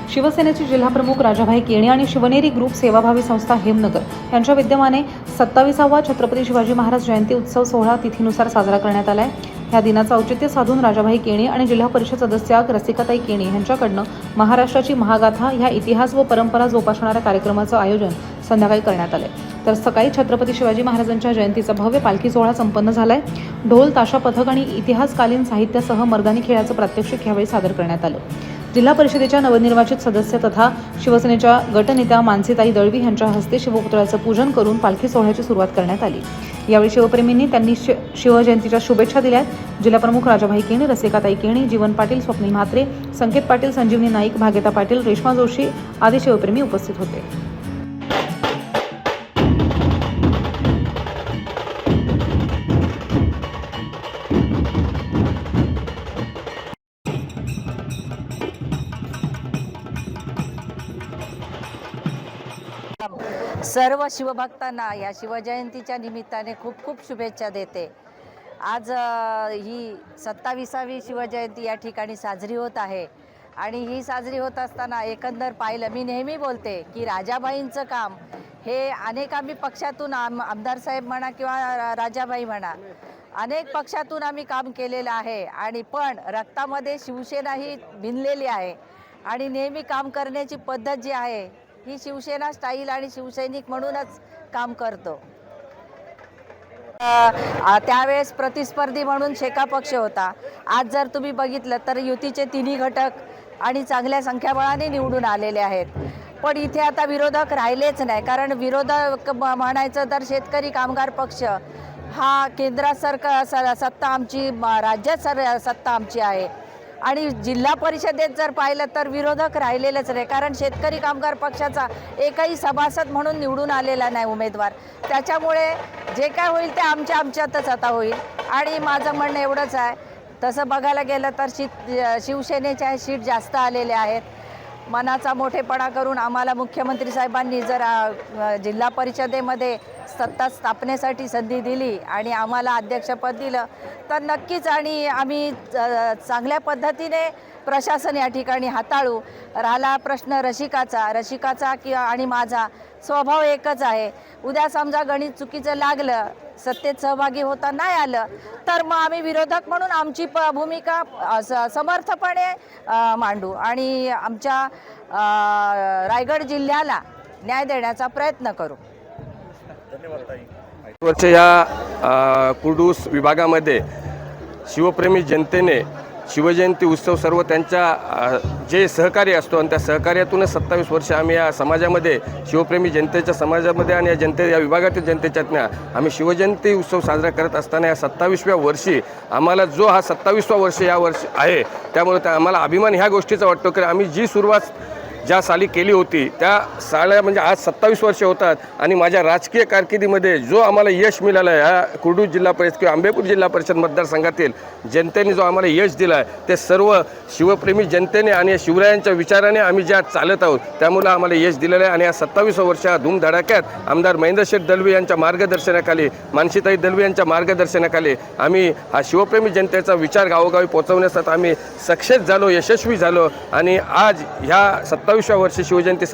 शिवसेनेचे जिल्हाप्रमुख राजाभाई केणी आणि शिवनेरी ग्रुप सेवाभावी संस्था हेमनगर यांच्या विद्यमाने 27वा छत्रपती शिवाजी महाराज जयंती उत्सव सोहळा तिथीनुसार साजरा करण्यात आला आहे। या दिनाचं औचित्य साधून राजाभाई केणी आणि जिल्हा परिषद सदस्या रसिकाताई केणी यांच्याकडून महाराष्ट्राची महागाथा ह्या इतिहास व परंपरा जोपासणाऱ्या कार्यक्रमाचं आयोजन संध्याकाळी करण्यात आले। तर सकाळी छत्रपती शिवाजी महाराजांच्या जयंतीचा भव्य पालखी सोहळा संपन्न झालाय। ढोल ताशा पथक आणि इतिहासकालीन साहित्यासह मर्दानी खेळाचं प्रात्यक्षिक यावेळी सादर करण्यात आलं। जिल्हा परिषदेच्या नवनिर्वाचित सदस्य तथा शिवसेनेच्या गटनेत्या मानसीताई दळवी यांच्या हस्ते शिवपुतळ्याचं पूजन करून पालखी सोहळ्याची सुरुवात करण्यात आली। यावेळी शिवप्रेमींनी त्यांनी शिवजयंतीच्या शुभेच्छा दिल्या। जिल्हाप्रमुख राजाभाई केणी, रसिकाताई केणी, जीवन पाटील, स्वप्नील म्हात्रे, संकेत पाटील, संजीवनी नाईक, भागीता पाटील, रेश्मा जोशी आदी शिवप्रेमी उपस्थित होते। सर्व शिवभक्तांना या शिवजयंतीच्या निमित्ताने खूप खूप शुभेच्छा देते। आज ही 27वी शिवजयंती या ठिकाणी साजरी होत आहे आणि ही साजरी होत असताना एकंदर पाहिलं, मी नेहमी बोलते की राजाबाईंचं काम हे अनेक आम्ही पक्षातून आमदार साहेब म्हणा किंवा राजाबाई म्हणा, अनेक पक्षातून आम्ही काम केलेलं आहे आणि पण रक्तामध्ये शिवसेना ही भिनलेली आहे आणि नेहमी काम करण्याची पद्धत जी आहे ही शिवसेना स्टाईल आणि शिवसैनिक म्हणूनच काम करतो। त्यावेळेस प्रतिस्पर्धी म्हणून शेका पक्ष होता। आज जर तुम्ही बघितलं तर युतीचे तिन्ही घटक आणि चांगल्या संख्याबळाने निवडून आलेले आहेत। पण इथे आता विरोधक राहिलेच नाही, कारण विरोधक म्हणायचं तर शेतकरी कामगार पक्ष हा केंद्रात सत्ता आमची, राज्यात सत्ता आमची आहे आणि जिल्हा परिषदेत जर पाहिलं तर विरोधक राहिलेलेच नाही, कारण शेतकरी कामगार पक्षाचा एकही सभासद म्हणून निवडून आलेला नाही उमेदवार। त्याच्यामुळे जे काय होईल ते आमच्यातच आता होईल आणि माझं म्हणणं एवढंच आहे। तसं बघायला गेलं तर शिवसेनेच्या सीट जास्त आलेले आहेत। मनाचा मोठेपणा करून आम्हाला मुख्यमंत्री साहेबांनी जर जिल्हा परिषदेमध्ये सत्ता स्थापनेसाठी संधी दिली आणि आम्हाला अध्यक्षपद दिलं तर नक्कीच आणि आम्ही चांगल्या पद्धतीने प्रशासन या ठिकाणी हाताळू। राहिला प्रश्न रसिकाचा किंवा आणि माझा स्वभाव एकच आहे। उद्या समजा गणित चुकीचं लागलं, सत्तेत सहभागी होता नाही आलं तर मग आम्ही विरोधक म्हणून आमची भूमिका समर्थपणे मांडू आणि आमच्या रायगड जिल्ह्याला न्याय देण्याचा प्रयत्न करू। वर्ष या कुर्डूस विभागामध्ये शिवप्रेमी जनतेने शिवजयंती उत्सव सर्व त्यांच्या जे सहकार्य असतो आणि त्या सहकार्यातूनच 27 वर्ष आम्ही या समाजामध्ये शिवप्रेमी जनतेच्या समाजामध्ये आणि या विभागातील जनतेच्यातनं आम्ही शिवजयंती उत्सव साजरा करत असताना या 27व्या वर्षी आम्हाला जो हा 27वा वर्ष या वर्षी आहे, त्यामुळे आम्हाला अभिमान ह्या गोष्टीचा वाटतो की आम्ही जी सुरुवात ज्या साली केली होती त्या साल्या म्हणजे आज 27 वर्ष होतात आणि माझ्या राजकीय कारकिर्दीमध्ये जो आम्हाला यश मिळालं आहे, ह्या कुर्डू जिल्हा परिषद किंवा आंबेपूर जिल्हा परिषद मतदारसंघातील जनतेने जो आम्हाला यश दिलं आहे ते सर्व शिवप्रेमी जनतेने आणि शिवरायांच्या विचाराने आम्ही ज्या चालत आहोत त्यामुळे आम्हाला यश दिलेलं आहे। आणि या 27व्या वर्षा धूमधडाक्यात आमदार महेंद्रशेठ दळवी यांच्या मार्गदर्शनाखाली, मानसीताई दळवी यांच्या मार्गदर्शनाखाली आम्ही हा शिवप्रेमी जनतेचा विचार गावोगावी पोहोचवण्यासाठी आम्ही सक्सेस झालो, यशस्वी झालो आणि आज ह्या 27व्या वर्षी शिवजयंती